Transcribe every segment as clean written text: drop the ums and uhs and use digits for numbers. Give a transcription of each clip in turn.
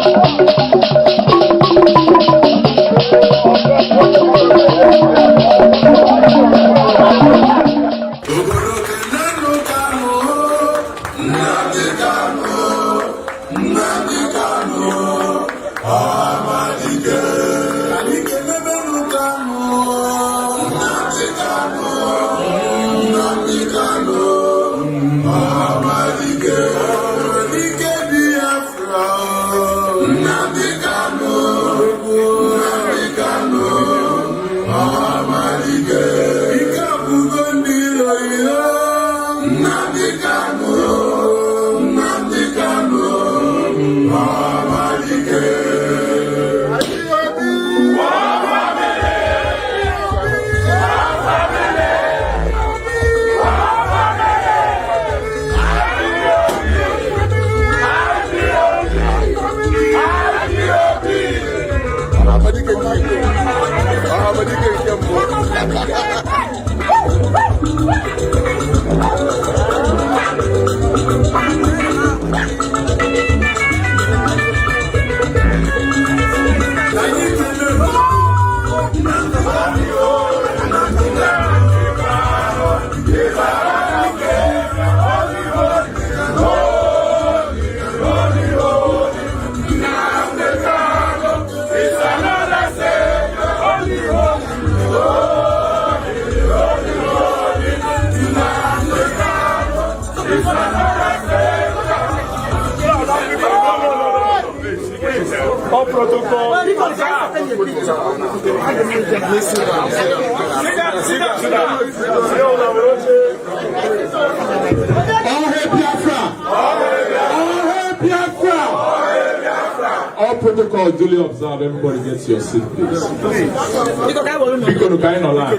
Nnamdi Kanu, Amadike, Nnamdi Kanu, Amadike, Biafra, Nnamdi Kanu, Amadike, Nnamdi Kanu. All protocol. All hail Biafra! All hail Biafra! All protocol duly observed. Everybody gets your seat, please. Bikono, kain olan.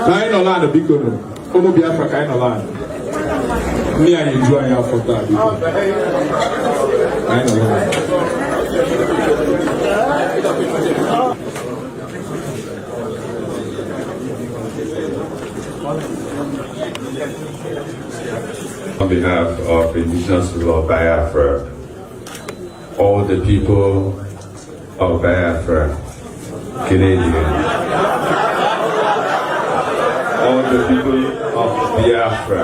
Kain olan, Bikono. Omo Biafra, kain olan. Me and you join your photo. Kain olan. On behalf of indigenous people of Biafra, all the people of Biafra, Canadian, all the people of Biafra,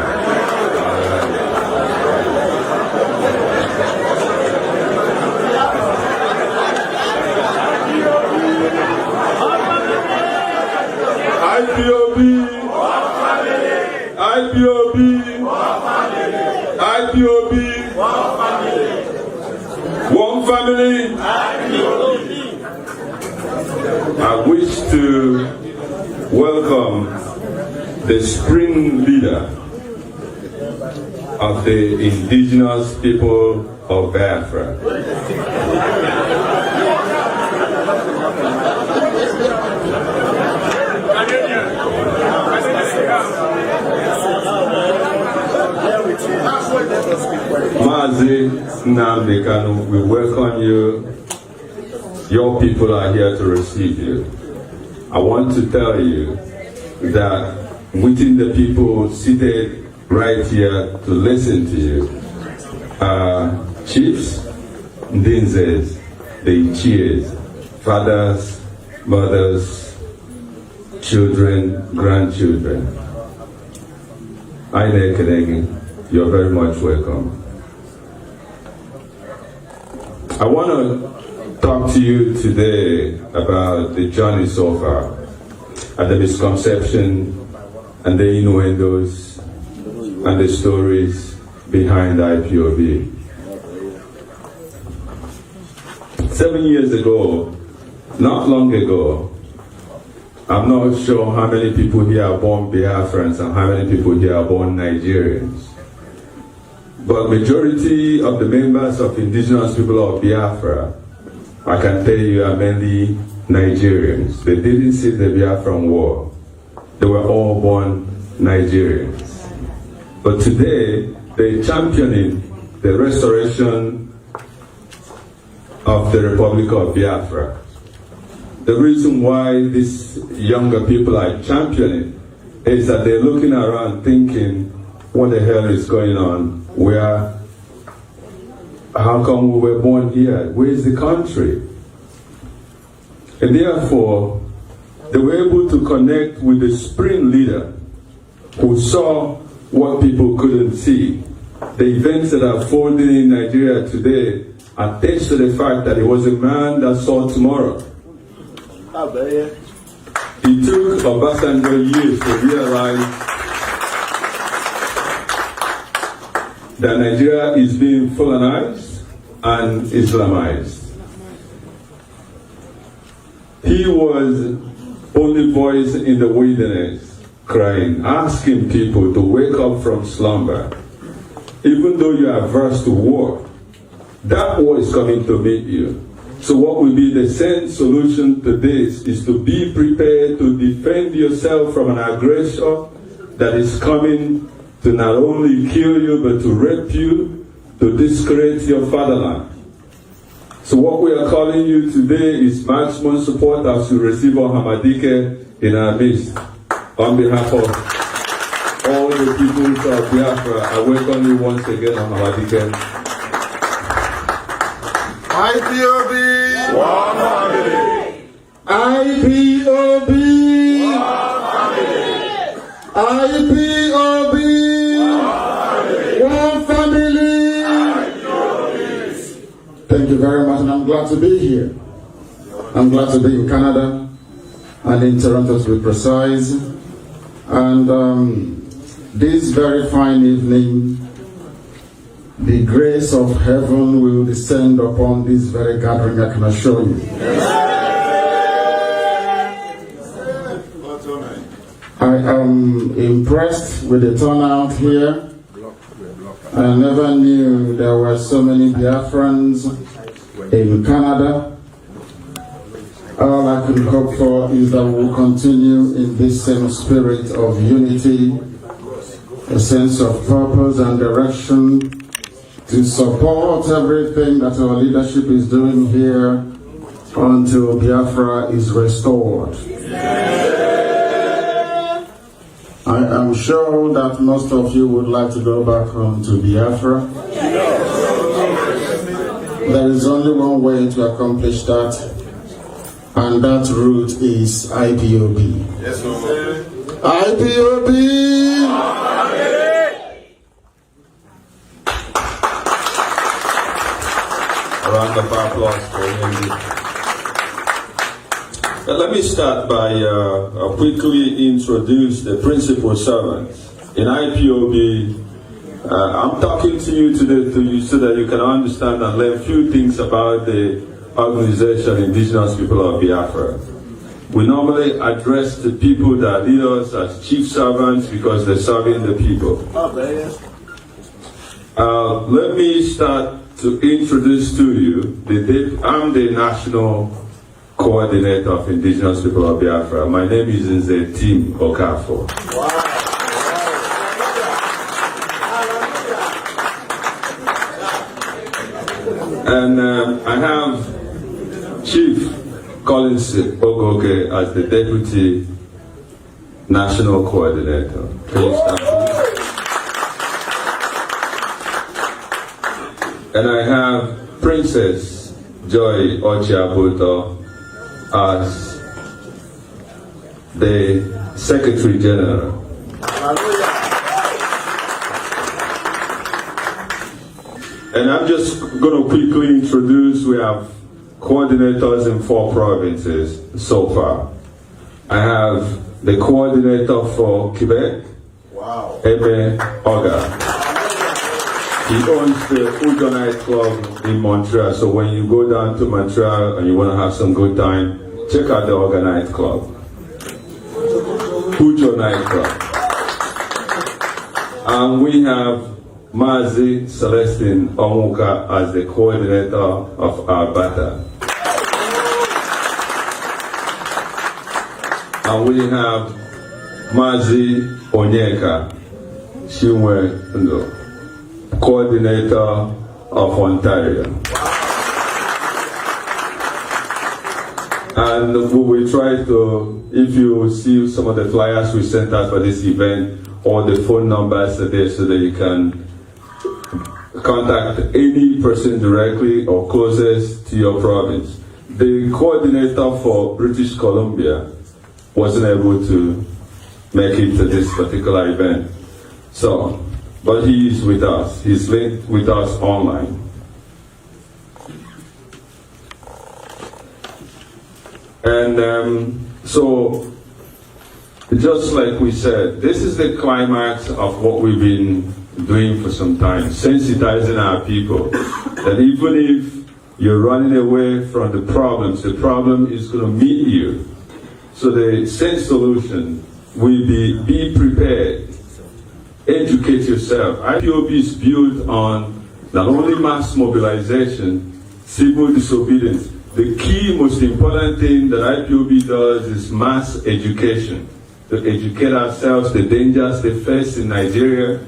IPOB, IPOB, IPOB, one family. I wish to welcome the spring leader of the indigenous people of Biafra. Mazi Nnamdi Kanu, we welcome you. Your people are here to receive you. I want to tell you that within the people seated right here to listen to you are chiefs, Ndinzes, the Ichies, fathers, mothers, children, grandchildren. Aine Kenegi, you're very much welcome. I want to talk to you today about the journey so far, and the misconception and the innuendos and the stories behind IPOB. 7 years ago, not long ago, I'm not sure how many people here are born Biafrans and how many people here are born Nigerians. But majority of the members of indigenous people of Biafra, I can tell you, are mainly Nigerians. They didn't see the Biafran war. They were all born Nigerians. But today, they're championing the restoration of the Republic of Biafra. The reason why these younger people are championing is that they're looking around thinking, what the hell is going on? Where how come we were born here? Where is the country? And therefore, they were able to connect with the spring leader who saw what people couldn't see. The events that are unfolding in Nigeria today attest to the fact that he was a man that saw tomorrow. It took Obasanjo years to realize that Nigeria is being Fulanized and Islamized. He was only voice in the wilderness, crying, asking people to wake up from slumber. Even though you are averse to war, that war is coming to meet you. So what will be the same solution to this is to be prepared to defend yourself from an aggressor that is coming to not only kill you, but to rape you, to discredit your fatherland. So what we are calling you today is maximum support as you receive Hamadike in our midst. On behalf of all the people of Biafra, I welcome you once again on Hamadike. IPOB, one family. IPOB, One family. IPOB, one family. Thank you very much, and I'm glad to be here. I'm glad to be in Canada, and in Toronto to be precise. And this very fine evening, the grace of heaven will descend upon this very gathering, I can assure you. I am impressed with the turnout here. I never knew there were so many Biafrans in Canada. All I can hope for is that we will continue in this same spirit of unity, a sense of purpose and direction to support everything that our leadership is doing here until Biafra is restored. I am sure that most of you would like to go back home to Biafra. There is only one way to accomplish that, and that route is IPOB. Yes, sir. IPOB! A round of applause for him. Let me start by quickly introduce the principal servants. In IPOB, I'm talking to you today so that you can understand and learn a few things about the organization Indigenous People of Biafra. We normally address the people that lead us as chief servants because they're serving the people. Let me start to introduce to you, I'm the national coordinator of Indigenous People of Biafra. My name is Nze Tim Okafo. And I have Chief Collins Ogoke as the Deputy National Coordinator. Can you stand, please? And I have Princess Joy Ochiabuto as the Secretary General. And I'm just going to quickly introduce, we have coordinators in 4 provinces so far. I have the coordinator for Quebec, Ebe Oga. He owns the Ujo Night Club in Montreal, so when you go down to Montreal and you want to have some good time, check out the Ujo Night Club. Ujo Night Club. And we have Mazi Celestine Omuka as the coordinator of Arbata. And we have Mazi Onyeka Shinwe Ndo, coordinator of Ontario. And we will try to, if you see some of the flyers we sent out for this event, all the phone numbers are there so that you can contact any person directly or closest to your province. The coordinator for British Columbia wasn't able to make it to this particular event. So, but he is with us. He's linked with us online. And so, just like we said, this is the climax of what we've been doing for some time, sensitizing our people that even if you're running away from the problem is going to meet you. So the same solution will be prepared, educate yourself. IPOB is built on not only mass mobilization, civil disobedience. The key, most important thing that IPOB does is mass education. To educate ourselves, the dangers they face in Nigeria,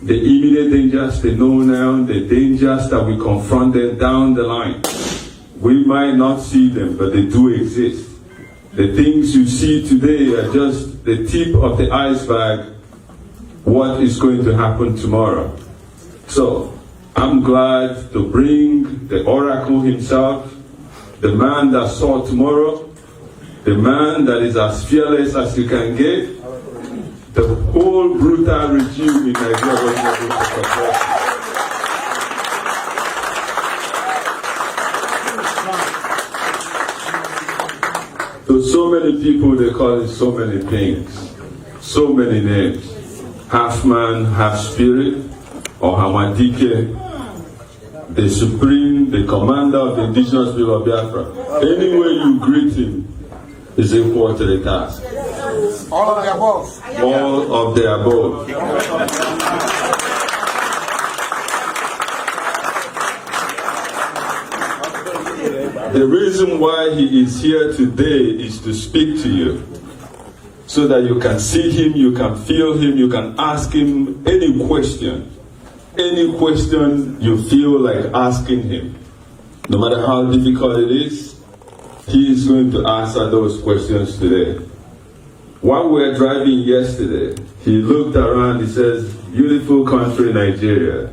the immediate dangers they know now, the dangers that we confront them down the line. We might not see them, but they do exist. The things you see today are just the tip of the iceberg, what is going to happen tomorrow. So, I'm glad to bring the oracle himself, the man that saw tomorrow, the man that is as fearless as you can get. The whole brutal regime in Nigeria was able to support. To so many people, they call it so many things, so many names. Half man, half spirit, or Hamadike, the supreme, the commander of the indigenous people of Biafra. Any way you greet him is equal to the task. All of the above. All of the above. The reason why he is here today is to speak to you, so that you can see him, you can feel him, you can ask him any question you feel like asking him. No matter how difficult it is, he is going to answer those questions today. While we were driving yesterday, he looked around, he says, beautiful country Nigeria.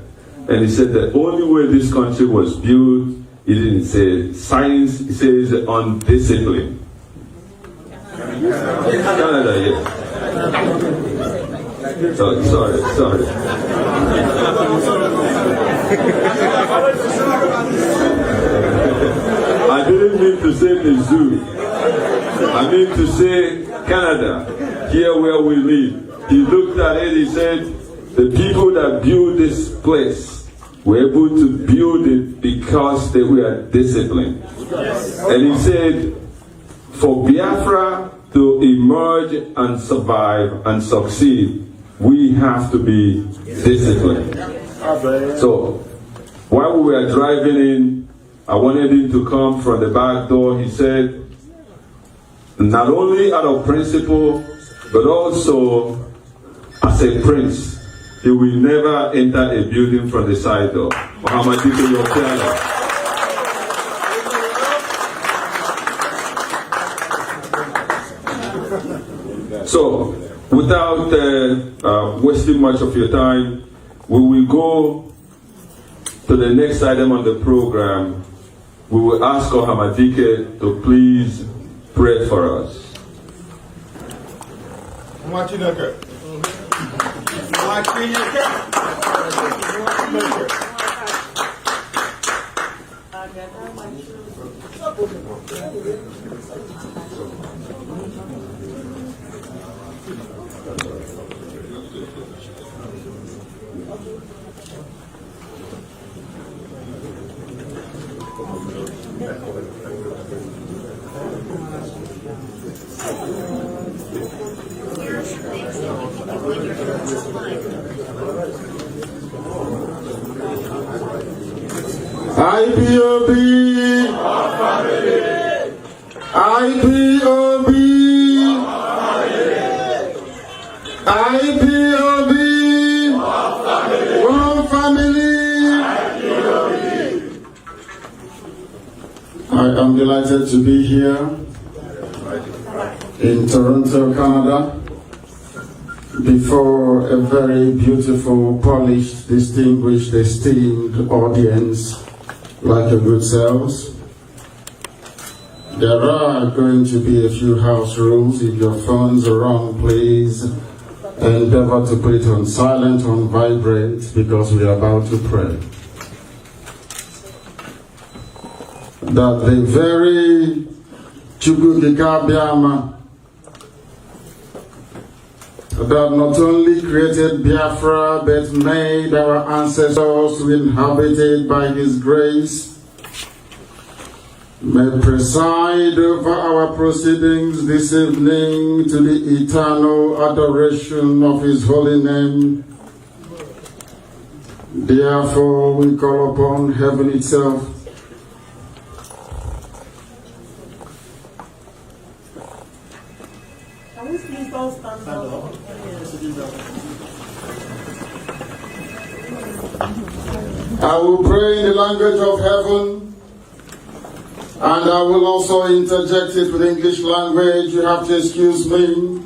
And he said the only way this country was built, he didn't say science, he says on discipline. Canada, yes. Sorry. I didn't mean to say the zoo. I mean to say Canada, here where we live. He looked at it, he said, the people that built this place were able to build it because they were disciplined. And he said, for Biafra to emerge and survive and succeed, we have to be disciplined. So, while we were driving in, I wanted him to come from the back door. He said, not only out of principle, but also as a prince, he will never enter a building from the side door. So, without wasting much of your time, we will go to the next item on the program. We will ask Hamadike to please pray for us. IPOB, IPOB, IPOB, one family. I am delighted to be here in Toronto, Canada, before a very beautiful, polished, distinguished, esteemed audience like your good selves. There are going to be a few house rules. If your phones are on, please endeavor to put it on silent, on vibrate, because we are about to pray. That the very Chukwu that not only created Biafra, but made our ancestors to inhabit it by His grace, may preside over our proceedings this evening to the eternal adoration of His holy name. Therefore, we call upon heaven itself I will pray in the language of heaven, and I will also interject it with English language. You have to excuse me,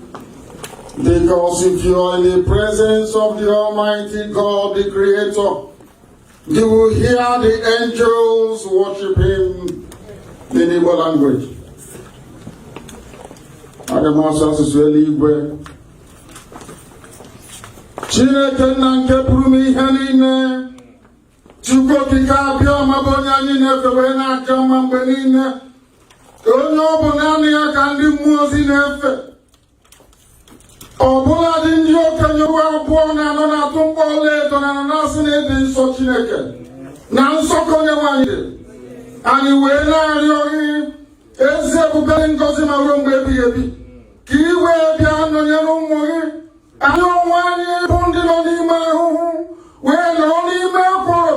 because if you are in the presence of the Almighty God, the Creator, you will hear the angels worship Him in Igbo language. Chineke nna nke pụrụ m ihe niile, Chukwu okike abịa ma bụ onye anyị na-efe wee na-aja mma mgbe niile, onye ọ bụ naanị ya ka ndị mmụọ ozi na-efe. Ọbụla dị ndị okenye uwe abụọ na anọ na-atụ mkpọ ọlaedo na ananasị na-ede nsọ Chineke na nsọkọ onye nwanyị dị. Anyị wee na-arịọ gị ezi ebube ngọzi ma ruo mgbe ebighị ebi, ka i wee bịa nọnyere ụmụ gị. Anyị onwe anyị bụ ndị nọ n'ime ahụhụ wee nọ n'ime ekworo,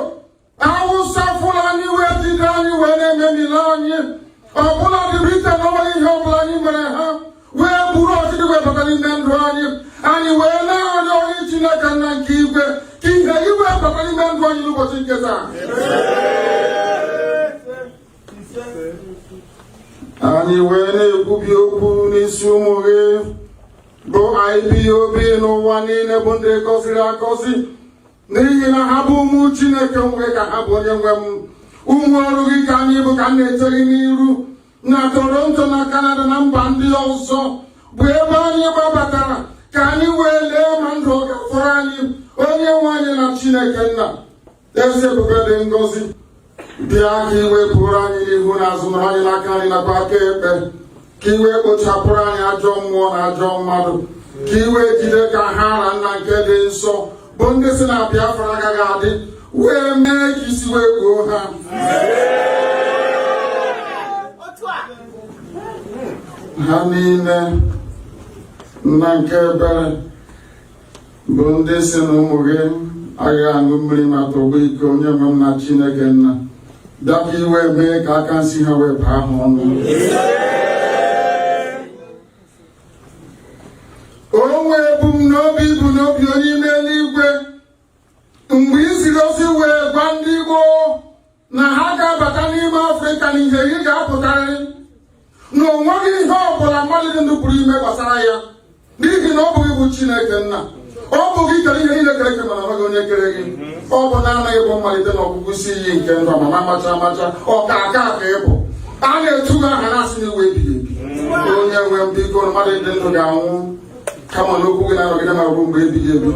Awụsa Fulani wee jide anyị wee na-ememile anyị. Ọbụla dị Briten n'onweghị ihe ọbụla anyị mere ha, wee buru ọchịchị wee bata n'ime ndụ anyị. Anyị wee na-arịọ gị Chineke nna nke igwe, ka ihe iwe bata n'ime ndụ anyị n'ụbọchị nke taa. Anyị wee na-ekwubi okwu n'isi ụmụ gị bụ IPOB n'ụwa niile bụ ndị gọziri agọzi, n'ihi na ha bụ ụmụ Chineke nwe ka ha bụ onye nwe m. Ụmụ ọrụ gị ka anyị bụ ka m na-eche gị n'iru na Toronto na Canada na mba ndị ọzọ, bụ ebe anyị gbabatara ka anyị wee lee ma ndụ ọ ga-afọrọ anyị. Onye nwe anyị na Chineke nna ezi ebube dị ngọzi, bịa ka iwe pụrụ anyị n'ihu na azụ, nọrọ anyị n'aka anyị nakwa aka ekpe, ka iwe kpochapụrụ anyị ajọ mmụọ na ajọ mmadụ, ka iwe jide ka ha na nna nke dị nsọ bụ ndị si na Biafra agaghị adị, wee mee ka isi wee gbuo ha. Ha niile nna nke ebere bụ ndị si na ụmụ gị agaghị aṅụ mmiri ma tọgbọ iko. Onye nwe m na Chineke nna, dapụ iwe mee ka aka nsị ha wee baa ha ọnụ. Onwe ebumnobi bụ n'obi onye ime eluigwe, mgbe iziri ozi wee gwa ndị Igbo na ha ga-abata n'ime Afrịka na ihe ị ga-apụtarịrị, na onweghị ihe ọbụla mmadụ dị ndụ pụrụ ime gbasara ya, n'ihi na ọ bụghị bụ Chineke nna. Ọ bụ gị kere ihe niile kere eke, mana amaghị onye kere gị. Ọ bụ na-anaghị bụ mmalite na ọgwụgwụ isi iyi nke ndụ, ma amacha amacha ọka aka aka ịbụ. A na-etu ha aha na-asị na iwe ebighị ebi. Onye nwe m biko, mmadụ dị ndụ ga-anwụ, kama n'okwu gị na-anọgide ma ruo mgbe ebighị ebi.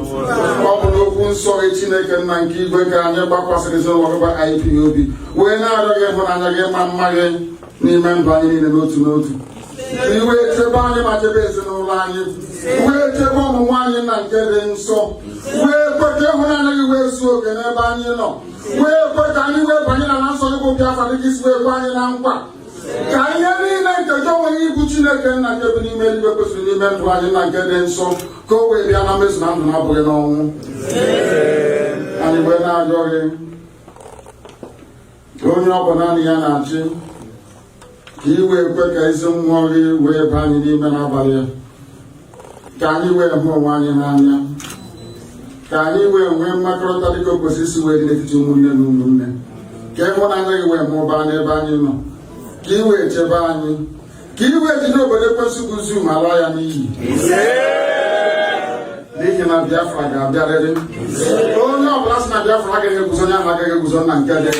Ọ bụ n'okwu nsọ gị Chineke nna nke igwe ka anyị gbakwasịrị ezinụlọ gị IPOB, wee na-arịọ gị ịhụnanya gị ma mma gị n'ime ndụ anyị niile n'otu n'otu. Iwe chebe anyị ma chebe ezinụlọ anyị, wee chebe ọmụmụ anyị na nke dị nsọ, wee kwe ka ịhụnanya gị wee zuo oke n'ebe anyị nọ, wee kwe ka anyị wee banye na nsọ gị bụ Biafra dị ka isi wee kwe anyị na nkwa. Ka ihe niile nke gị onweghị ibu Chineke nna nke bụ n'ime eluigwe kwesịrị n'ime ndụ anyị na nke dị nsọ, ka o wee bịa na mmezu na ndụ na-abụghị n'ọnwụ. Anyị wee na-arịọ gị onye ọ bụ naanị ya na-achị, ka i wee kwe ka ezi mmụọ gị wee baa anyị n'ime n'abalị ya, ka anyị wee hụ onwe anyị n'anya, ka anyị wee nwee mmakọrịta dịka o kwesịrị isi wee dị n'etiti ụmụnne na ụmụnne, ka ịhụnanya gị wee mụbaa n'ebe anyị nọ, ka i wee chebe anyị, ka i wee jide obodo ekwesị bụ zu ma laa ya n'iyi. n'ihi na Biafra ga-abịarịrị. Onye ọbụla si na Biafra agaghị eguzo, onye ahụ agaghị eguzo na nke dị.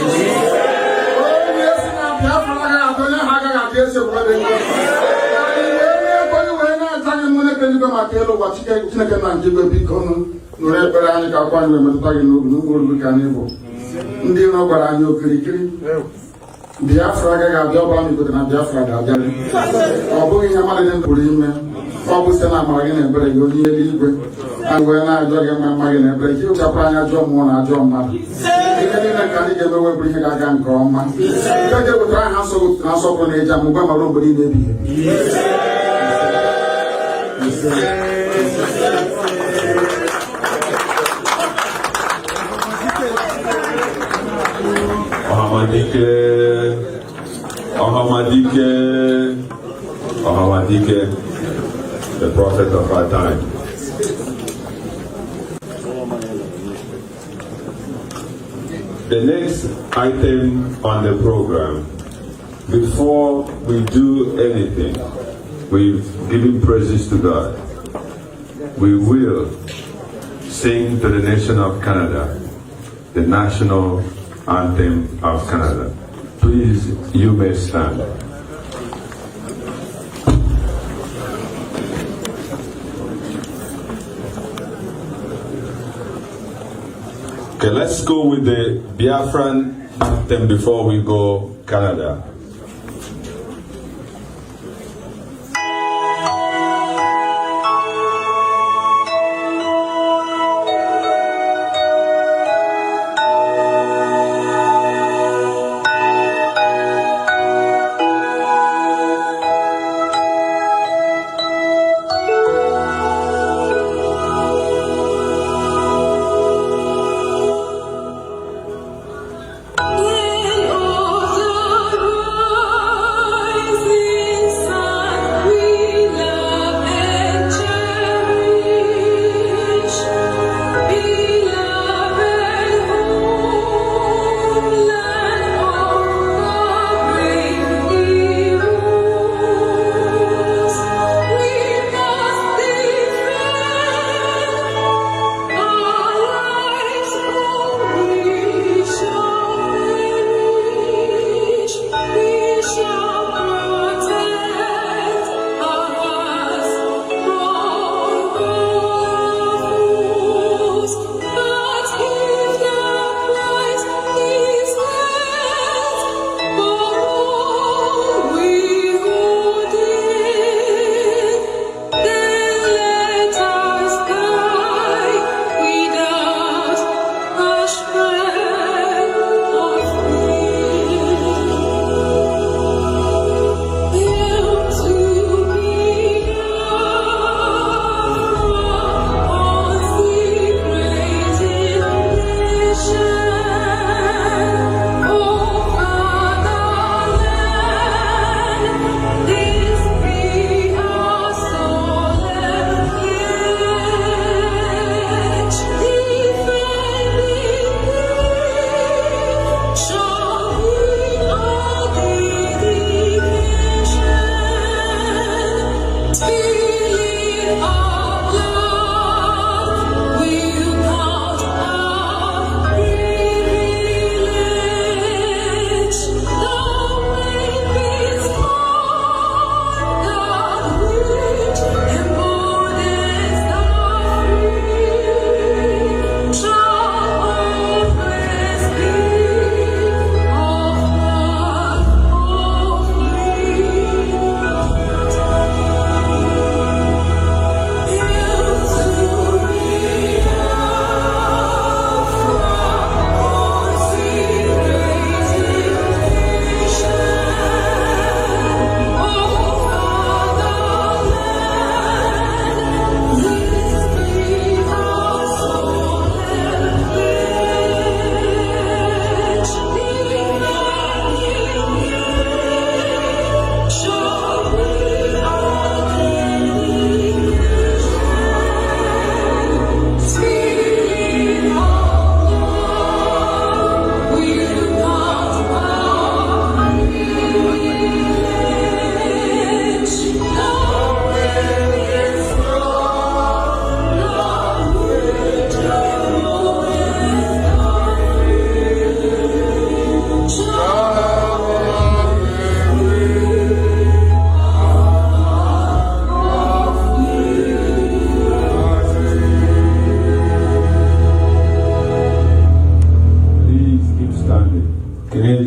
Onye si na Biafra agaghị atọ, onye ahụ agaghị atọ esi obodo dị. Onye wee na-aja gị mmụọ n'ebe eluigwe maka elu ụwa Chineke na nke igwe, biko nụrụ ekpere anyị ka akwa anyị wee metụta gị n'obi n'ugbo obibi ka anyị bụ. Ndị iro gwara anyị okirikiri Biafra agaghị abịa, ọbụla m igote na Biafra ga-abịarị. Ọ bụghị ihe mmadụ ndị pụrụ ime, ọ bụ site na amara gị na ebere gị onye eluigwe. Anyị wee na-ajọ gị mma mma gị na ebere gị, ịchapụ anyị ajọ mmụọ na ajọ mmadụ. Ihe niile ka anyị ga-emewe bụ ihe ga-aga nke ọma, nke ga-ewetara anyị na nsọpụrụ na eji amụgba mara obodo niile ebighị ebi. Ohamadike, the prophet of our time. The next item on the program, before we do anything, we've given praises to God. We will sing to the nation of Canada, the national anthem of Canada. Please, you may stand. Okay, let's go with the Biafran anthem before we go Canada. In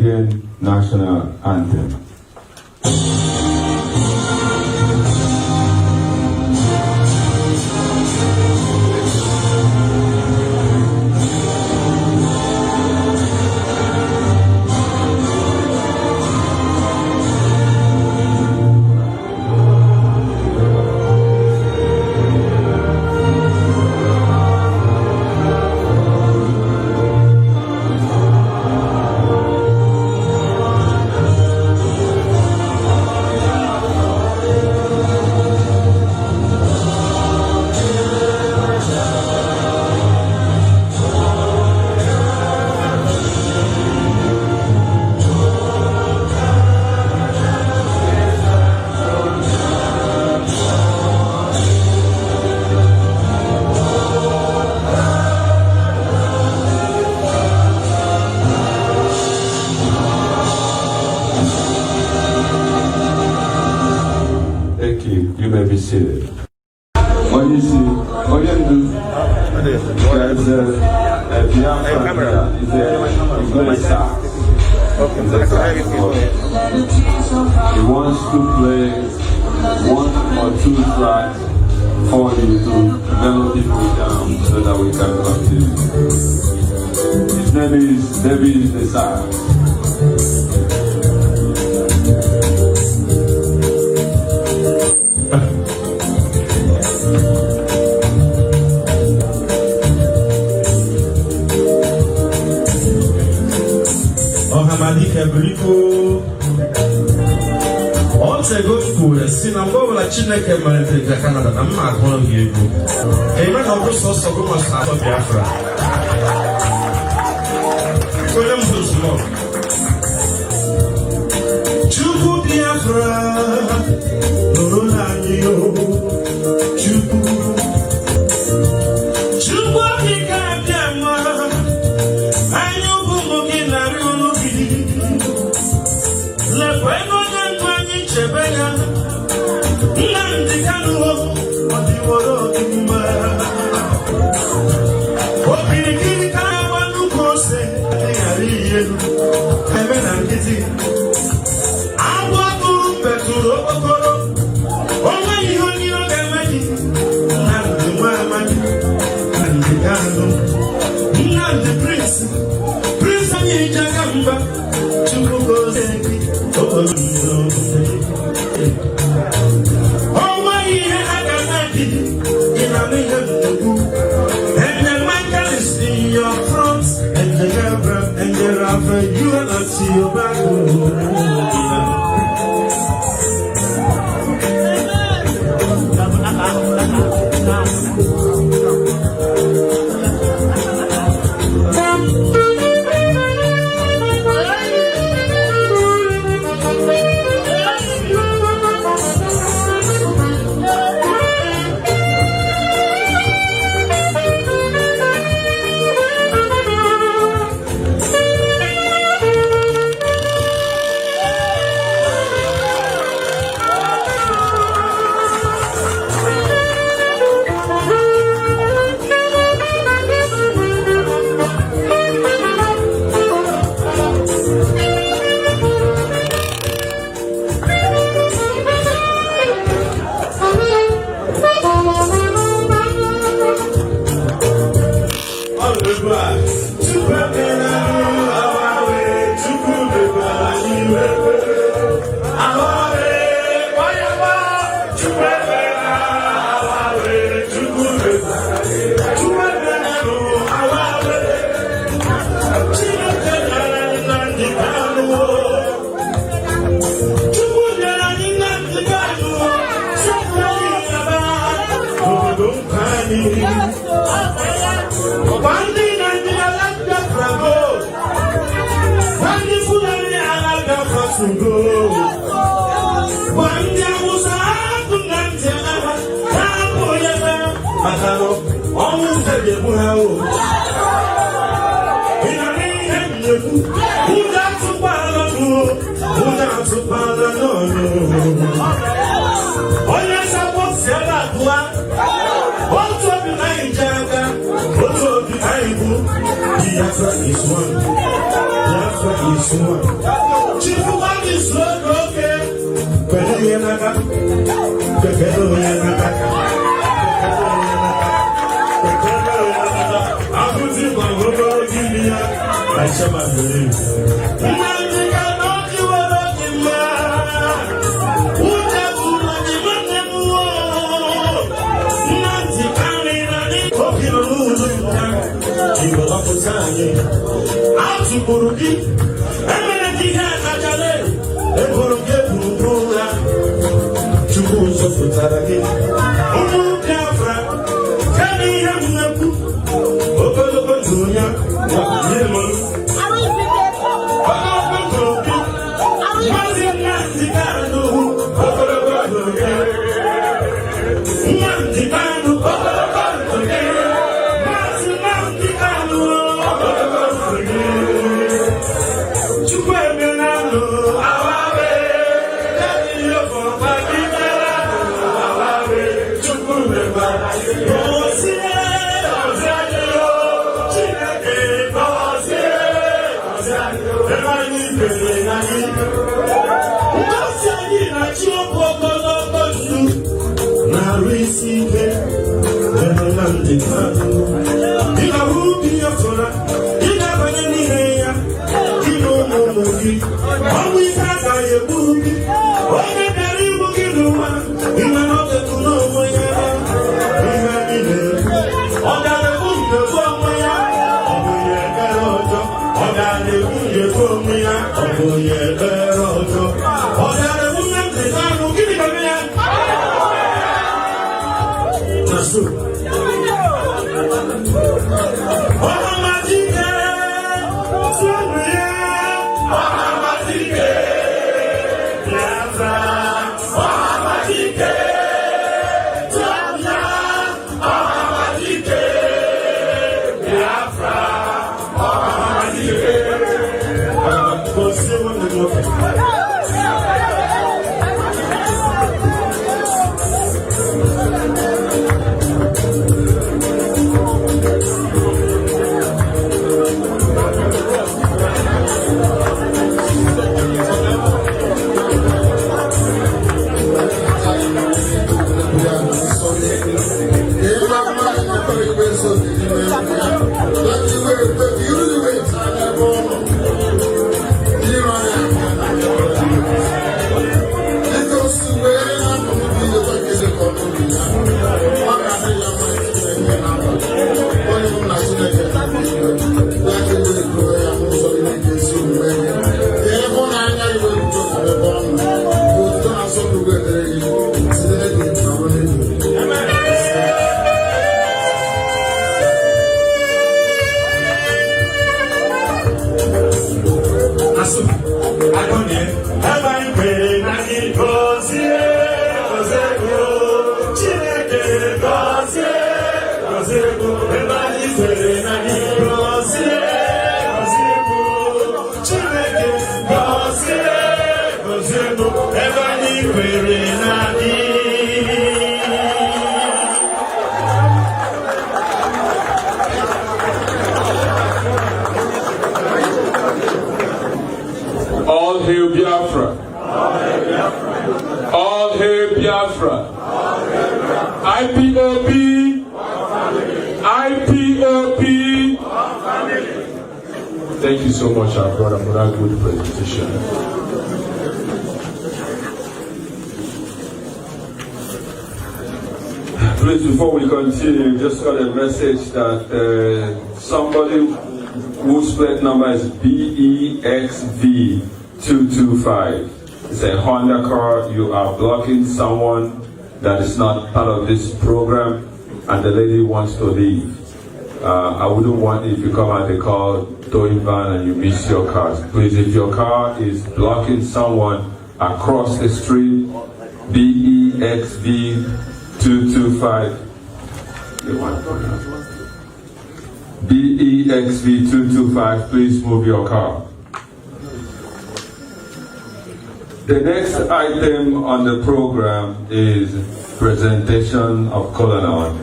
Nigerian national anthem. Thank you. You may be seated. What do you see? What do you do? There's a Biafran here. He's going to start. He wants to play one or two tracks for you to mellow people down so that we can continue. His name is David Desire. Once I go to school, I see I'm going to Chineke Manifest Canada. I'm not going to give you. A man of the source of Roma South of Biafra. William Busmore. Chubu Biafra. Noronanio. Chubu. Chubu Biafra. I know who can Nnamdi Kanu, you are not see your back. Biafra is one. Biafra is All hail Biafra. All hail Biafra. IPOB. IPOB. Thank you so much, our brother, for that good presentation. Please, before we continue, just got a message that somebody whose plate number is BEXV225. It's a Honda car. You are blocking someone that is not part of this program, and the lady wants to leave. I wouldn't want if you come at the car towing van and you miss your car. Please, if your car is blocking someone across the street, BEXV225. BEXV225, please move your car. The next item on the program is presentation of Colonel.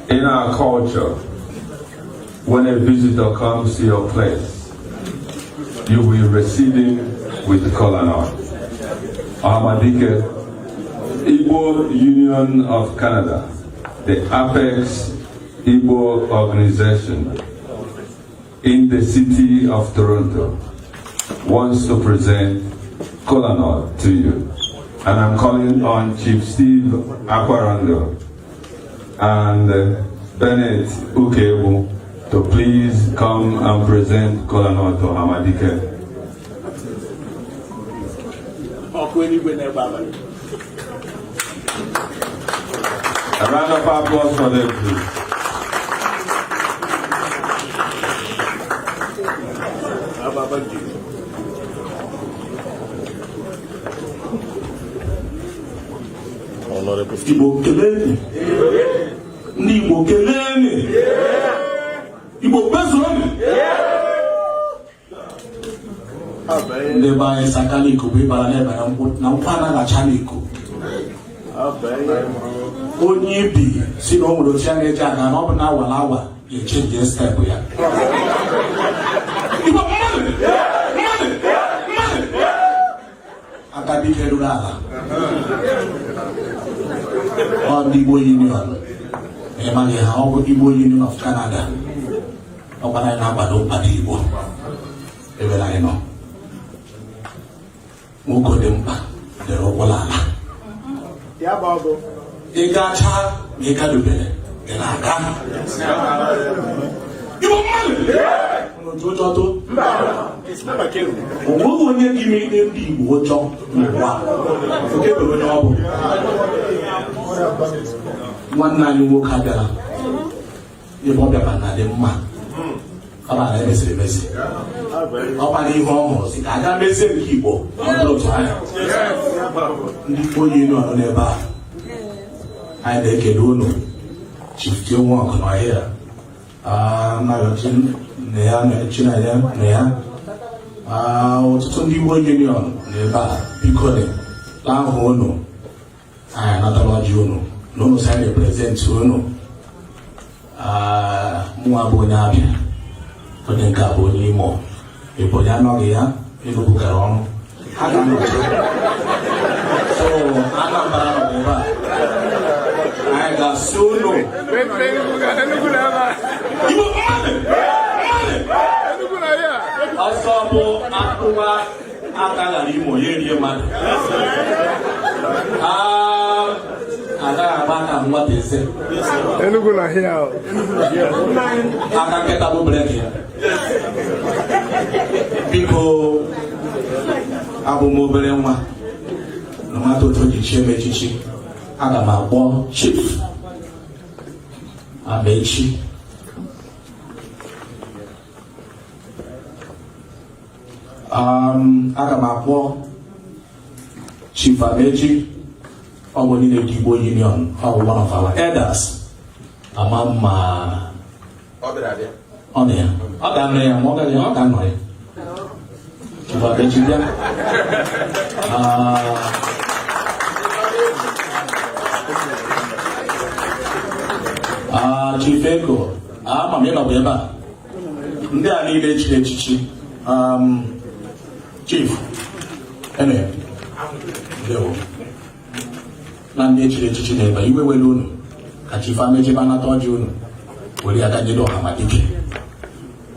In our culture, when a visitor comes to your place, you will receive him with the kola nut. Ahmadike, Igbo Union of Canada, the apex Igbo organization in the city of Toronto, wants to present kola nut to you. And I'm calling on Chief Steve Aquarando and Bennett Ukebu to please come and present kola nut to Ahmadike. A round of applause for them, please. Igbo keleni, ndị Igbo keleni, Igbo bezoni. Ndị be anyị sakala iko bụ ịbara n'ebe na nkwa anaghị n'iko. Onye ibi si na o nwere ochi a na-eji aga na ọ bụ na awala awa ya echenji stepụ ya. Igbo mmadụ aka dike ruru ala. Ọ ndị Igbo Union ịmaghị ha, ọ bụ Igbo Union of Canada. Ọ gbara anyị na-agbado mkpado Igbo ebe anyị nọ. Nwoke dị mkpa dere ụkwụla ala. Ị gacha ma ị gadubere ị na-aga. Igbo mmadụ ụjọtụ o nweghị onye gị mere ndị Igbo ụjọ n'ụwa nke bere onye ọ bụ. Nwanne anyị nwoke abịara ebe ọ bịara na dị mma ọ bara emesịrị emesi ọ gbara ihe ọ hụrụ si ka aga mezie nke Igbo ọ dịrị otu anya. Ndị Igbo Union nọ n'ebe a anyị na-ekele unu Chief nwa ọgụ n'ọhịa Nayochi na ya Chinaya na ya ọtụtụ ndị Igbo Union n'ebe a biko lahụ unu anyị anatala ji unu na unu sa represent unu. Mụnwa bụ onye Abịa, onye nke a bụ onye Imo, ebe onye anọghị ya Enugu gara ọrụ ha ga-anọchi. So Anambra nọ ebe a anyị ga-asị unu ọsọ bụ akụwa aka ghara Imo ya erie mmadụ. Agaghị agba aka nwata eze aka nkịta bụ breki ya. Biko abụ m obere nwa na nwata otu ji chie m echichi, aga m akpọ Chief Amechi aga m akpọ Chief Amechi. Ọ bụ niile dị Igbo Union, ọ bụ one of our elders. Ama mma ọ na ya, ọ ga-anọ ya ma ọ gaghị ọ ga-anọ ya. Chief Amechi bịa. Chief Eko, ama m ịnọbụ ebe a. Ndị a niile echiri echichi. Chief ene ndewo na ndị echiri echichi n'ebe iwe were unu ka Chief Amechi banata ọjị unu were ya ga jide Ọhamadike.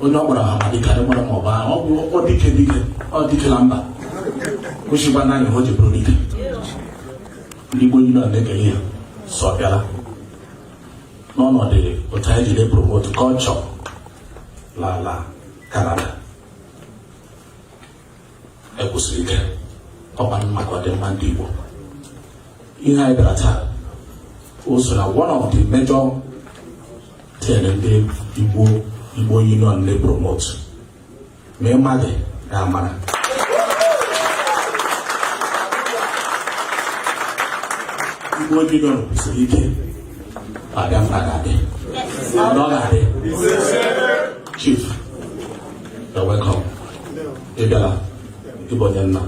Onye ọ gbara Ọhamadike adịgbara ma ọ bụ ahụ ọ dike ọ dike na mba kwụsịkwa na anyị o ji bụrụ dike. Ndị Igbo Union na-ekele ya sọ bịara n'ọnọdụ otu anyị jide promote culture n'ala Canada. Ekwusịrị ike ọkwa maka ọdịmma ndị Igbo. Ihe anyị bịara taa o so na one of the major thing ndị Igbo Union na-promote ma ịmadị ga-amara. Igbo Union kwụsịrị ike abịa mkpa ga-adị ọ ga-adị. Chief, you're welcome. Ị bịara ịbụ onye nna.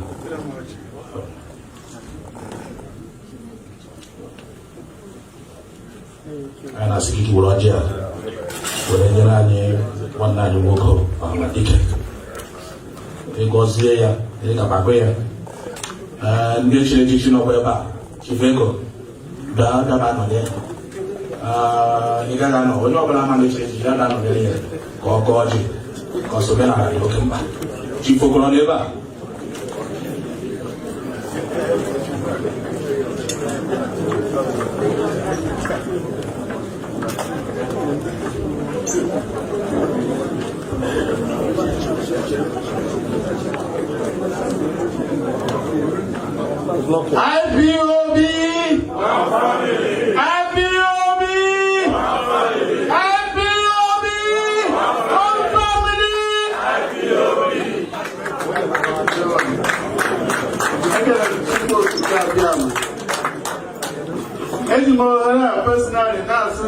Anyị na-asị gị were ọjị a were nyere anyị nwanne anyị nwoke Ọhamadike ịgọzie ya ịgabakwa ya ndị chiri echichi n'ọkwa ebe a chifego daba nọdị ị gaghị anọ onye ọbụla ma na-echiri echichi ya ga-anọdịrị ya ka ọ gọọ ji ka ọ sobe na dị oke mkpa chifogoro n'ebe a IPOB! IPOB! IPOB! One family! IPOB! Personally, that's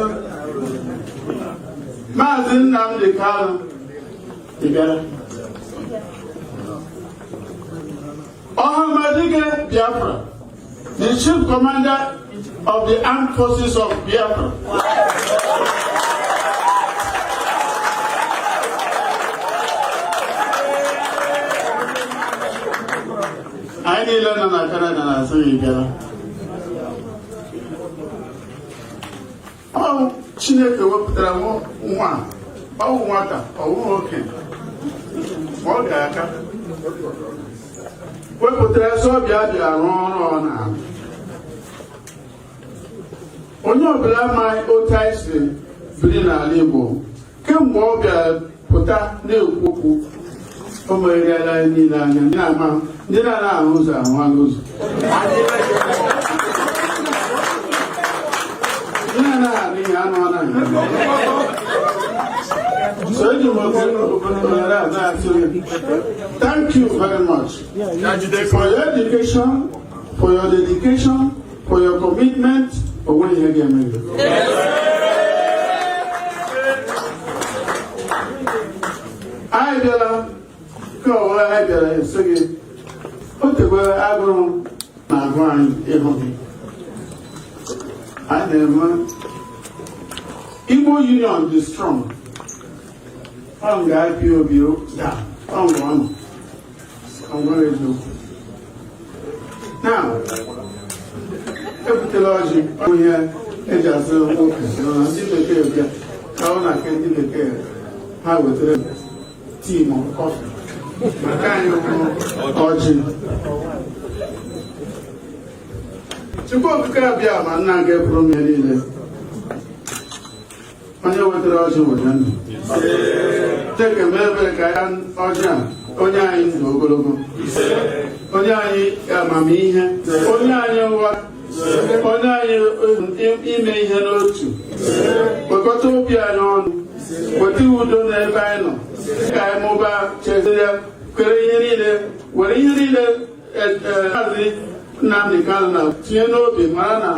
Maazị Nnamdi Kanu. Ohamadike Biafra, the chief commander of the armed forces of Biafra. I need to learn Canada and I say you get oh, Chineke wepụtara nwa ọ nwata ọ wụ okenye ọ ga-aka wepụtara sọbịa bịa arụ ọrụ ọ na-arụ onye ọbụla amaghị otu anyị si biri n'ala Igbo kemgbe ọ bịara pụta na-ekwu okwu o merela anyị niile anya ndị na-ana ahụ ụzọ ahụala ụzọ ndị na-ana ihe anụ anaghị thank you very much for your education, for your dedication, for your commitment. When you get married, I go. I say, okay, well, I go. I go and I never. Igbo Union is strong. I'm the IPOB down. I'm going to do. Now, epitology, we have a just how with the team of coffee. Kind of origin. To go to Caribbean and not get from any. Onye wetara ọjị weta ndụ teke mebe ka ya ọjị a onye anyị ndụ ogologo onye anyị amamihe onye anyị nghọta onye anyị ime ihe n'otu wekọta obi anyị ọnụ weta udo n'ebe anyị nọ ka anyị mụbaa cheziya kwere ihe niile were ihe niile Maazị Nnamdi Kanu na tinye n'obi mara na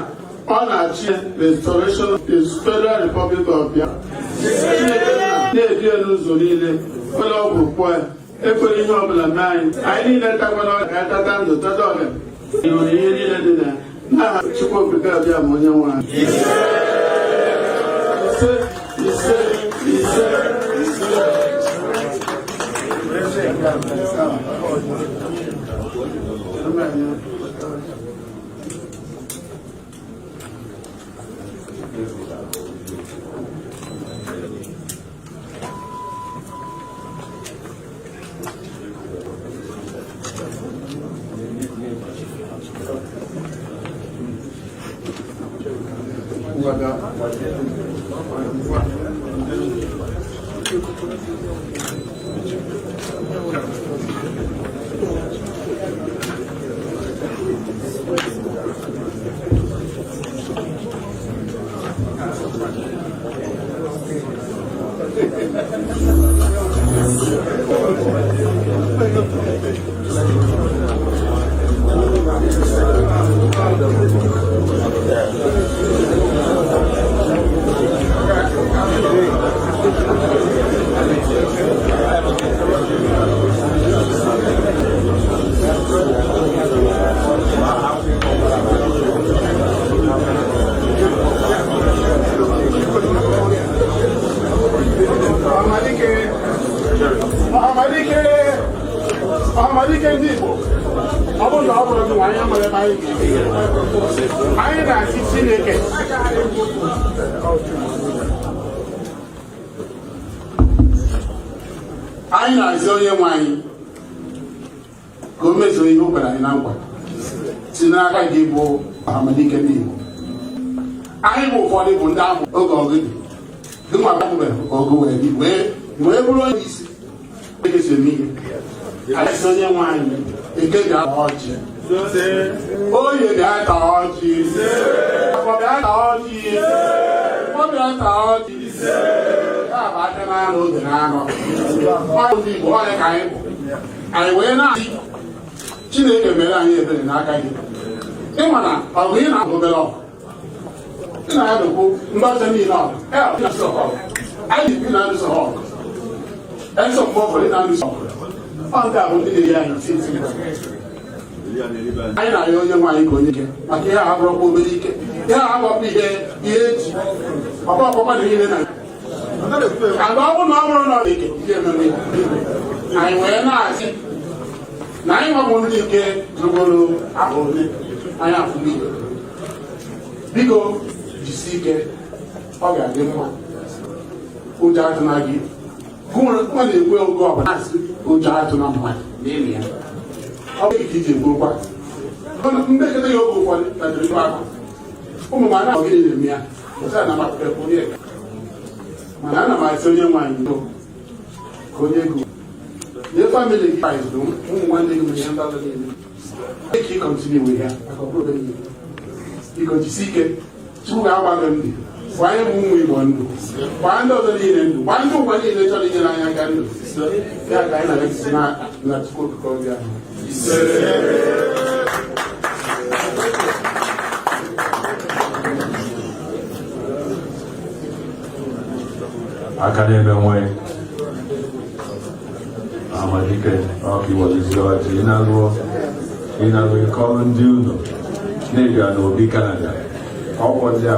ọ na-achị restoration is Federal Republic of Biafra na-ebi n'ụzọ niile ụlọ ọgwụ kwụọ ekwere ihe ọbụla mee anyị niile takwana ọga atata ndụ tata ọga ihụrụ ihe niile dị na n'aha Chukwu Okike abịa ma onye nwe anyị ise anyị na-azị onye nwe anyị ka o mezuo ihe o kwere anyị na nkwa si n'aka gị bụ amadike ndị Igbo. Anyị bụ ụfọdụ bụ ndị ahụ oge ọgụ dị nwa gbanwere ọgụ wee dị wee bụrụ onye isi esi eme ihe. Anyị si onye nwe anyị eke ga-ata ọjị, oye ga-ata ọjị, afọ ga-ata ọjị, ọ ga-ata ọjị, ya bụ aka na-anọ oge na-anọ. Ọ ndị Igbo onye ka anyị bụ, anyị wee na-asị Chineke mere anyị ebere n'aka gị. Ịma na ọgụ ị na-ahụ obere ọgụ ị na-adụkwu ndị ọcha niile ọgụ anyị bi na ndụsọ ọgụ eso mgbe ọbụla ị na-andụsọ ọgụ ọ nke a bụ ndị na-eyi anyị iti anyị na-arịọ onye nwaanyị ka onye ike maka ihe a bụrụkwa obere ike, ihe a agbapụ ihe eji ọkwa ọkpọkwa na niile na aga ọ bụrụ na ọ bụrụ na ọ dị ike ihe ememe anyị wee na-asị na anyị nwabụ ndị nke zụgoro ahụ ole anyị afụghị biko jisi ike, ọ ga-adị mma. Ụjọ atụna gị ọ na-ekwe oge ọbụla asị ụjọ atụna mmadụ n'ime ya ọ bụ ike iji egbokwa mbekete ya oge ụfọdụ tajiri ibe akụ ụmụ m ana ọgịrị na-eme ya na onye mana ana m asị onye nwaanyị ndo ka onye ego nye famili gị paịzụ ụmụ nwanne gị ihe ndalụ niile ka ị kọntinu with ya maka ọbụrụ obe ihe biko jisi ike Chukwu ga-agba gị ndị gbanye m ụmụ Igbo ndụ gbaa ndị ọzọ niile ndụ gbaa ndị ụwa niile chọrọ inyere anyị aka ndụ ya ka anyị na-esi na Chukwu okike ọbịa aka n'ebe nwee amalike ọkaiwọziziọji ịnalụ ike ọrụ ndị ụlọ na-ebịa n'obi Kanada. Ọkwọ ndị a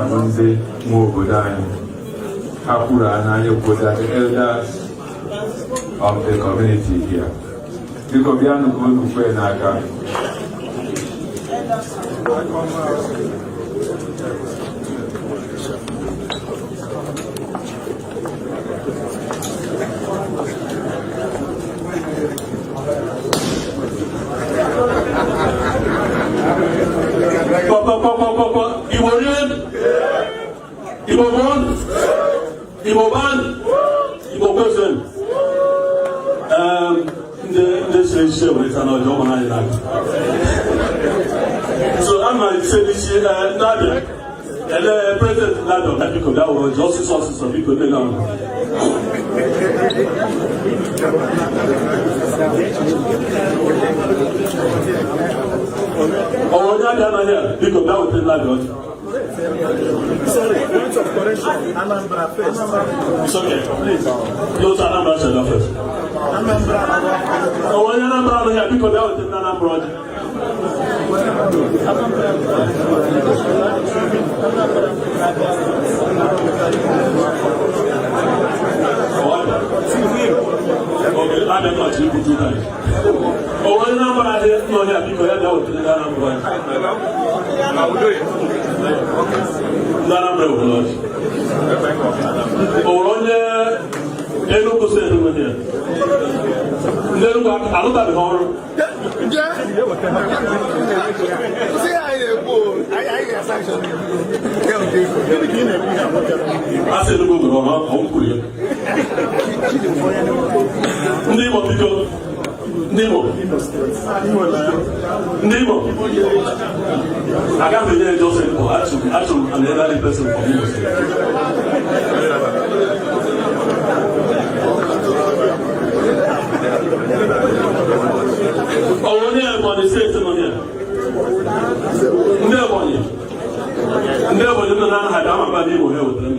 bụ ndị nwe obodo anyị ha kwuru n'anya obodo the elders of the community here. Biko bịanụ ka unu kwee n'aka Igbo one, Igbo band, Igbo person. This is it's another job on so I'm going to say this year, Nadia, and President Nadia, that because that was justice officer, so we could take on. Oh, Nadia, here, because that was the Nadia. Sorry, point of correction. Anambra first. It's okay. Please. No, Anambra first. Anambra. Oh, when Anambra here, because that was the Anambra. Okay, I'm not going to do that. Oh, when Anambra here, no, here, because that was the Anambra. I will do it. Nnamdi Kanu. Onye Enugu state onye. Enugu alụta dị ọrụ. Asị Enugu gwere ọrụ ọrụ kwuru ya. Ndị Igbo biko. Ndị Igbo. I can't be there just anymore. Actually, an elderly person from Imo State. Oh, when you're on the state, never, you know, I don't have any more with them.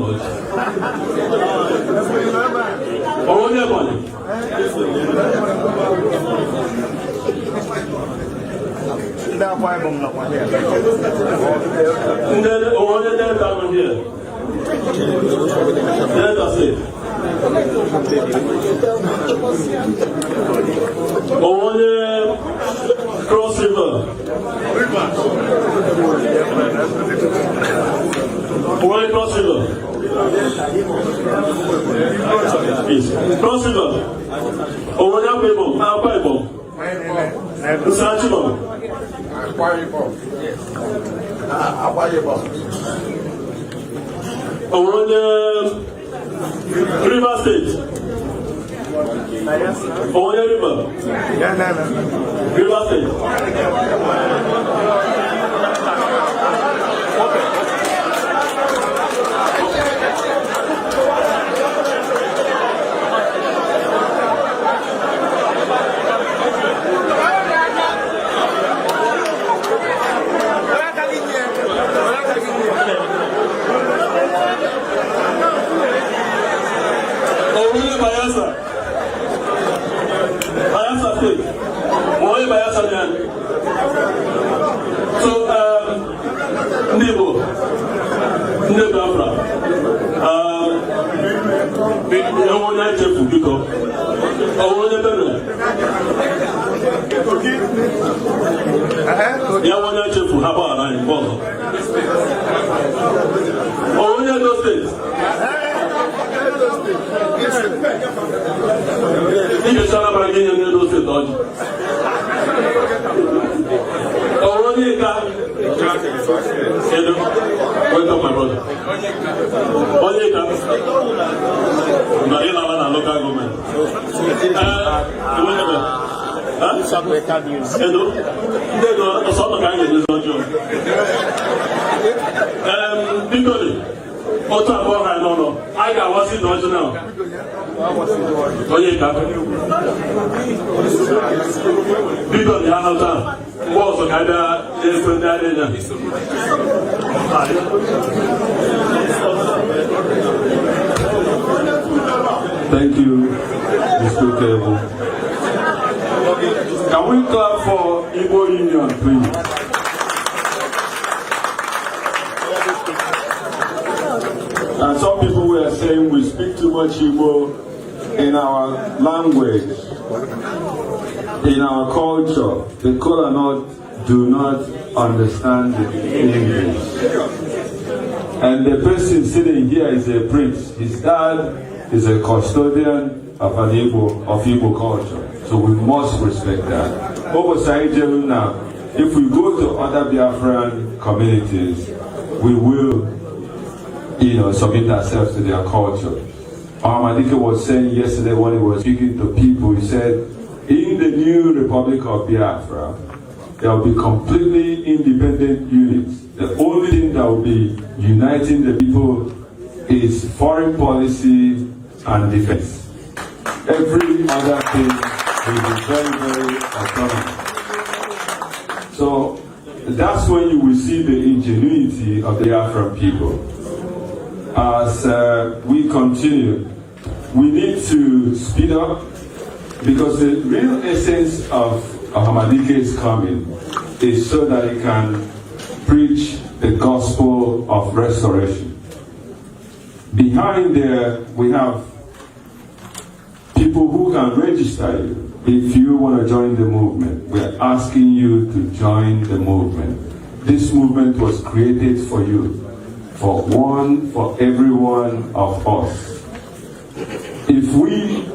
Oh, when you're on That's why I'm not here. And then, oh, when you're there, Delta State. Onye Cross River. Onye Cross River. Yes. Cross River. Onye Akwa Ibom. Nsachi Ibom. Onye River State. Onye River. River State. Bayelsa State. Onye Bayelsa State. So, ndị Igbo, ndị Biafra, enwe onye echefu biko, onye Benue, ya onye echefu ha gbaghara anyị mgbe ọzọ. Onye Edo Steeti. Ihe chara mara gị nye n'Edo Steeti ọjị. Onye ka Edo, welcome my brother. Onye ka na ị na-ala na local government. Edo, ndị Edo ọsọ maka anyị ga-edozi ọjọọ. Biko dị, otu abụọ ha n'ọnụ, anyị ga-awasị n'ọjọọ na onye ka biko dị ha n'ụta mgbe ọzọ ka bịa efe ndị adị ya. Thank you, Mr. Table. Can we clap for Igbo Union, please? And some people were saying we speak too much Igbo in our language, in our culture. The Kola do not understand English. And the person sitting here is a prince. His dad is a custodian of Igbo culture. So we must respect that. Now, if we go to other Biafran communities, we will, submit ourselves to their culture. Ahmadike was saying yesterday when he was speaking to people, he said, in the new Republic of Biafra, there will be completely independent units. The only thing that will be uniting the people is foreign policy and defense. Every other thing will be very, very autonomous. So that's when you will see the ingenuity of the Biafran people. As we continue, we need to speed up because the real essence of Ahmadike's coming is so that he can preach the gospel of restoration. Behind there, we have people who can register you if you want to join the movement. We're asking you to join the movement. This movement was created for you, for every one of us. If we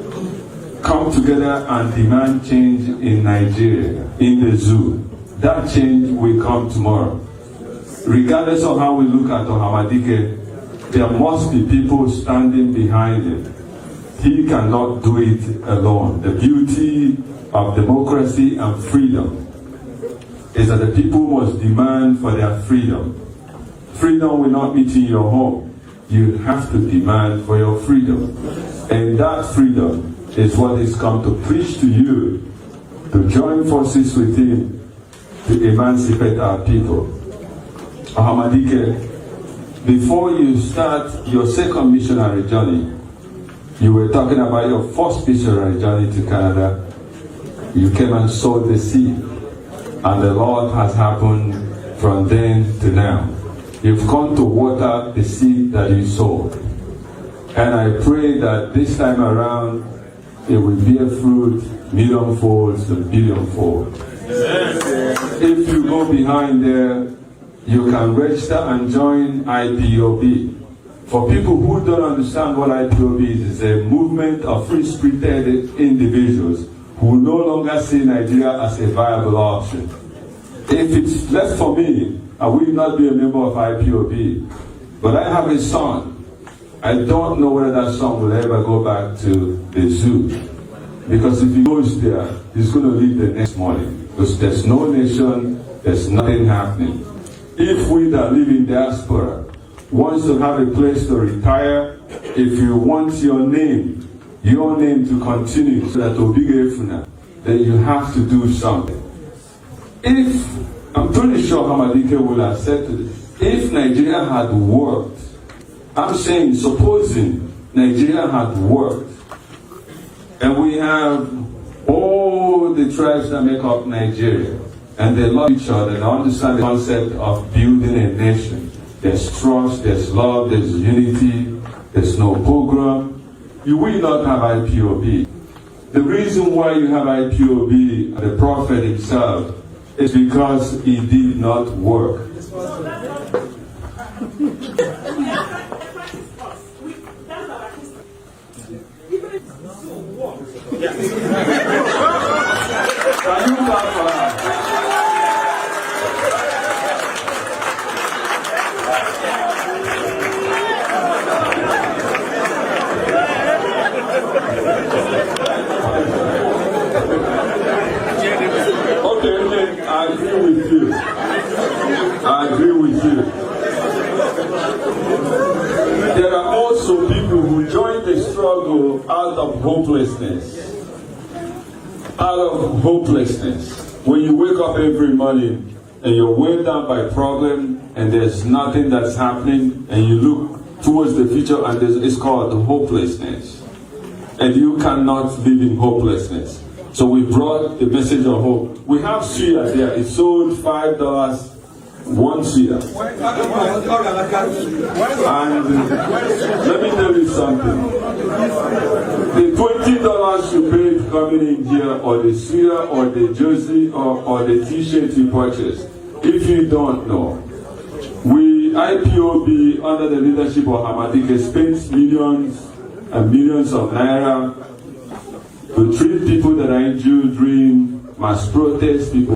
come together and demand change in Nigeria, in the zoo, that change will come tomorrow. Regardless of how we look at Ahmadike, there must be people standing behind him. He cannot do it alone. The beauty of democracy and freedom is that the people must demand for their freedom. Freedom will not meet in your home. You have to demand for your freedom. And that freedom is what he's come to preach to you, to join forces with him, to emancipate our people. Ahmadike, before you start your second missionary journey, you were talking about your first missionary journey to Canada. You came and sowed the seed, and the Lord has happened from then to now. You've come to water the seed that you sowed. And I pray that this time around, it will bear fruit millionfold and billionfold. If you go behind there, you can register and join IPOB. For people who don't understand what IPOB is, it's a movement of free-spirited individuals who no longer see Nigeria as a viable option. If it's left for me, I will not be a member of IPOB. But I have a son. I don't know whether that son will ever go back to the zoo. Because if he goes there, he's going to leave the next morning. Because there's no nation, there's nothing happening. If we that live in diaspora wants to have a place to retire, if you want your name to continue so that Obigefuna, then you have to do something. If, I'm pretty sure Hamadike will have said to this, if Nigeria had worked, I'm saying, supposing Nigeria had worked, and we have all the tribes that make up Nigeria, and they love each other and understand the concept of building a nation. There's trust, there's love, there's unity, there's no pogrom. You will not have IPOB. The reason why you have IPOB, the Prophet himself, is because he did not work. Can you clap for that? Okay, I agree with you. I agree with you. There are also people who join the struggle out of hopelessness. Out of hopelessness. When you wake up every morning and you're weighed down by problem and there's nothing that's happening and you look towards the future and it's called hopelessness. And you cannot live in hopelessness. So we brought the message of hope. We have suya there. It sold $5 one suya. And let me tell you something. The $20 you paid coming in here, or the suya, or the jersey, or the t-shirt you purchased, if you don't know, we, IPOB, under the leadership of Hamadike, spent millions and millions of naira to treat people that are injured during mass protests, people